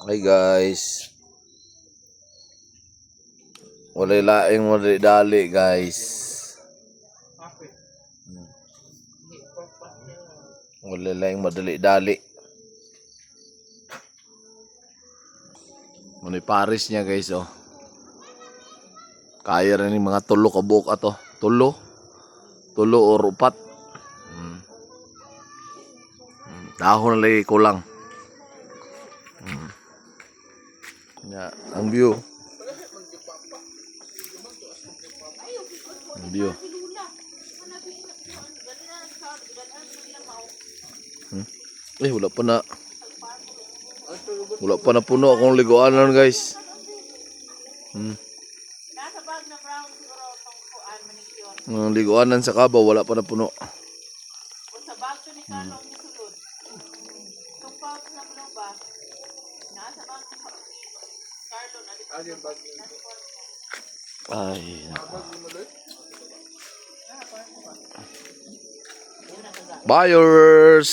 Hi guys. Wala laing madali guys. Wala laing madali-dali. Muna Paris niya guys oh. Kaya rin yung mga tulo ka buok ato. Tulo or upat. Dahon lagi kulang. Ya, ang view. Ang view. Wala pa na. Wala pa na puno akong liguanan guys. Ang liguanan sa Kabaw wala pa na puno. Sa baso ni Carlo ang sulod. Tumpaw sa ba? Nasa baso ni Carlo na dito. Ay. Buyers.